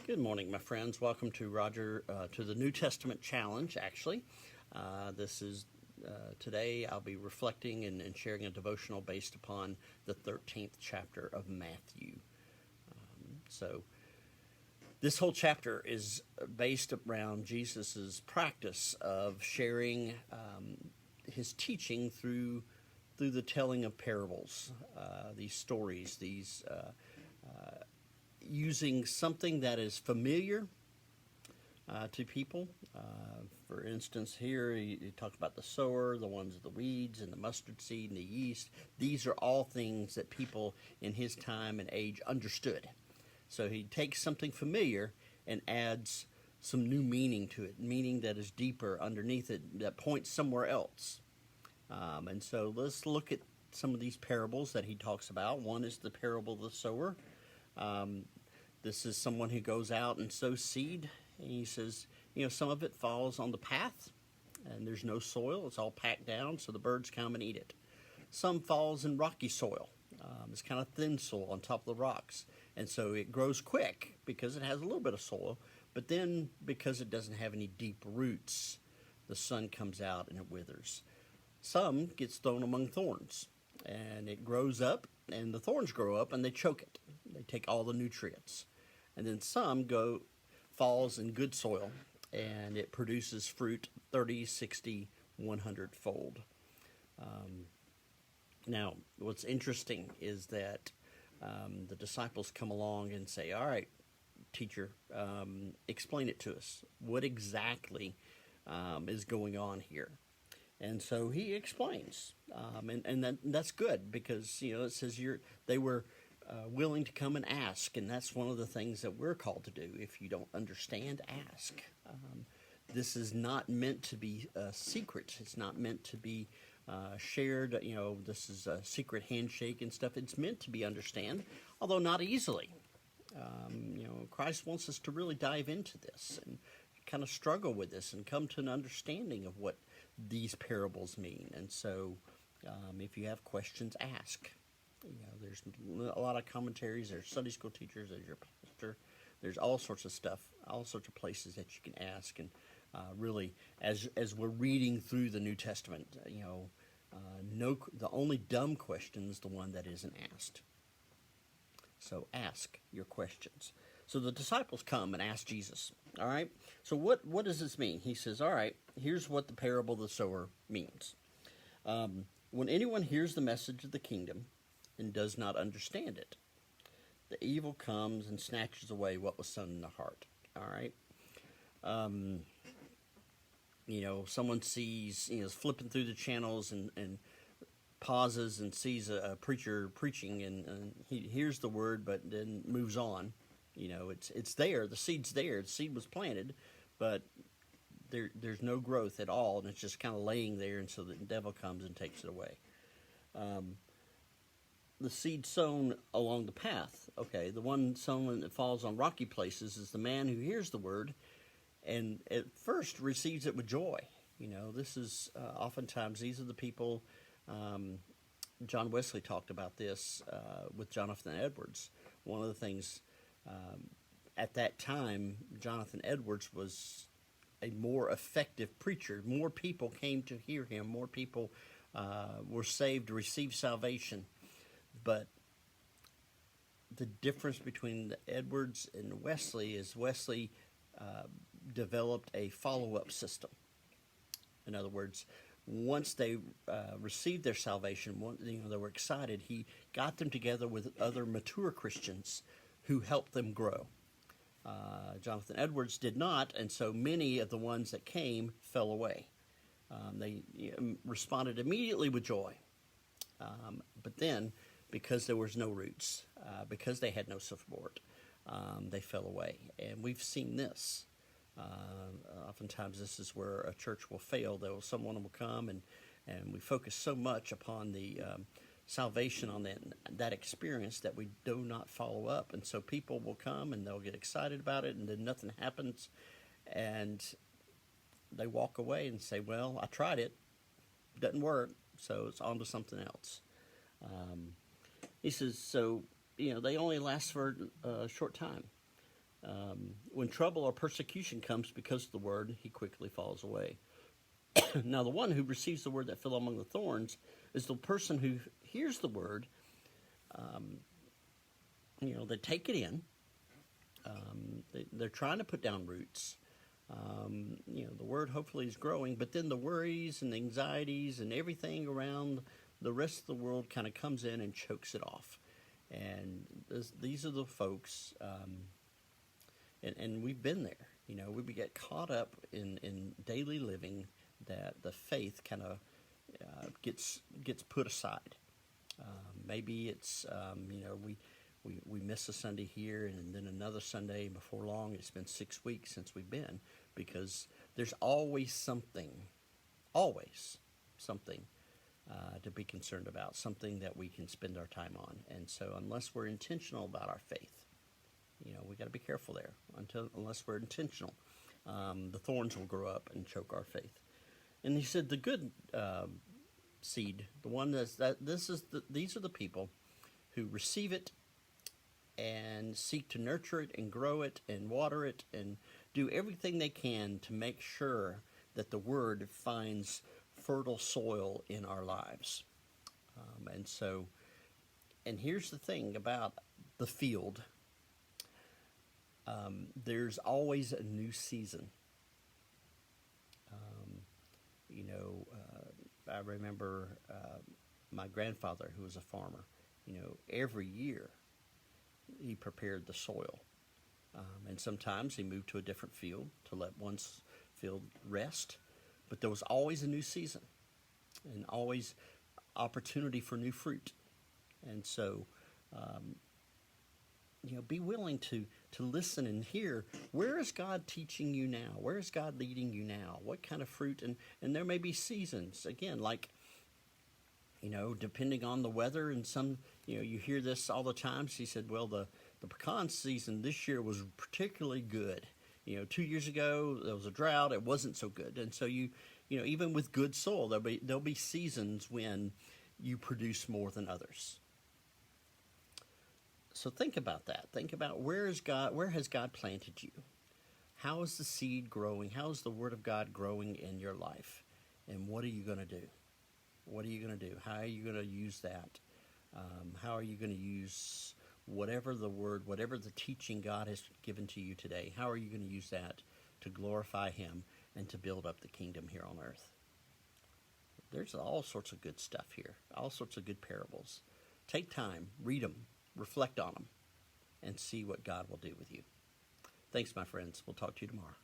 Good morning, my friends. Welcome to to the New Testament Challenge, actually. This is today I'll be reflecting and sharing a devotional based upon the 13th chapter of Matthew. So this whole chapter is based around Jesus' practice of sharing his teaching through the telling of parables, these stories, using something that is familiar to people. For instance, here he talked about the sower, the ones of the weeds, and the mustard seed and the yeast. These are all things that people in his time and age understood. So he takes something familiar and adds some new meaning to it, meaning that is deeper underneath it, that points somewhere else. And so let's look at some of these parables that he talks about. One is the parable of the sower. This is someone who goes out and sows seed. And he says, some of it falls on the path, and there's no soil. It's all packed down, so the birds come and eat it. Some falls in rocky soil. It's kind of thin soil on top of the rocks. And so it grows quick because it has a little bit of soil. But then because it doesn't have any deep roots, the sun comes out and it withers. Some gets thrown among thorns, and it grows up, and the thorns grow up, and they choke it. They take all the nutrients. And then some falls in good soil, and it produces fruit 30, 60, 100-fold. Now, what's interesting is that the disciples come along and say, all right, teacher, explain it to us. What exactly is going on here? And so he explains, and that's good because, it says they were willing to come and ask, and that's one of the things that we're called to do. If you don't understand, ask. This is not meant to be a secret. It's not meant to be shared. This is a secret handshake and stuff. It's meant to be understood, although not easily. Christ wants us to really dive into this and kind of struggle with this and come to an understanding of what these parables mean. And so if you have questions, ask. There's a lot of commentaries. There's Sunday school teachers. There's your pastor. There's all sorts of stuff, all sorts of places that you can ask. And really, as we're reading through the New Testament, the only dumb question is the one that isn't asked. So ask your questions. So the disciples come and ask Jesus. All right. So what does this mean? He says, all right, here's what the parable of the sower means. When anyone hears the message of the kingdom and does not understand it, the evil comes and snatches away what was sown in the heart. All right. Someone sees, is flipping through the channels and pauses and sees a preacher preaching, and he hears the word but then moves on. It's there. The seed's there. The seed was planted, but there's no growth at all, and it's just kind of laying there, and so the devil comes and takes it away. The seed sown along the path. Okay, the one sown that falls on rocky places is the man who hears the word and at first receives it with joy. This is oftentimes, these are the people, John Wesley talked about this with Jonathan Edwards. One of the things at that time, Jonathan Edwards was a more effective preacher. More people came to hear him. More people were saved, received salvation. But the difference between Edwards and Wesley is Wesley developed a follow-up system. In other words, once they received their salvation, they were excited. He got them together with other mature Christians who helped them grow. Jonathan Edwards did not, and so many of the ones that came fell away. They responded immediately with joy. But then, because there was no roots, because they had no support, they fell away. And we've seen this. Oftentimes this is where a church will fail. Someone will come and we focus so much upon the salvation on that experience that we do not follow up. And so people will come and they'll get excited about it, and then nothing happens. And they walk away and say, well, I tried it. Doesn't work. So it's on to something else. He says, so, they only last for a short time. When trouble or persecution comes because of the word, he quickly falls away. Now, the one who receives the word that fell among the thorns is the person who hears the word. They take it in. They're trying to put down roots. The word hopefully is growing, but then the worries and the anxieties and everything around the rest of the world kind of comes in and chokes it off. And these are the folks, and we've been there. We get caught up in daily living that the faith kind of gets put aside. Maybe it's we miss a Sunday here and then another Sunday. Before long, it's been 6 weeks since we've been, because there's always something to be concerned about, something that we can spend our time on. And so unless we're intentional about our faith, we got to be careful there. Unless we're intentional, the thorns will grow up and choke our faith. And he said the good seed, the one these are the people who receive it and seek to nurture it and grow it and water it and do everything they can to make sure that the word finds fertile soil in our lives. And here's the thing about the field. There's always a new season. I remember my grandfather, who was a farmer. Every year he prepared the soil. And sometimes he moved to a different field to let one field rest. But there was always a new season and always opportunity for new fruit. And so, be willing to listen and hear, where is God teaching you now? Where is God leading you now? What kind of fruit? And there may be seasons, again, like, depending on the weather. And some, you hear this all the time. She said, well, the pecan season this year was particularly good. 2 years ago, there was a drought. It wasn't so good. And so even with good soil, there'll be seasons when you produce more than others. So think about that. Think about where has God planted you? How is the seed growing? How is the Word of God growing in your life? And what are you going to do? What are you going to do? How are you going to use that? How are you going to use whatever the Word, whatever the teaching God has given to you today? How are you going to use that to glorify Him and to build up the kingdom here on earth? There's all sorts of good stuff here, all sorts of good parables. Take time, read them, reflect on them, and see what God will do with you. Thanks, my friends. We'll talk to you tomorrow.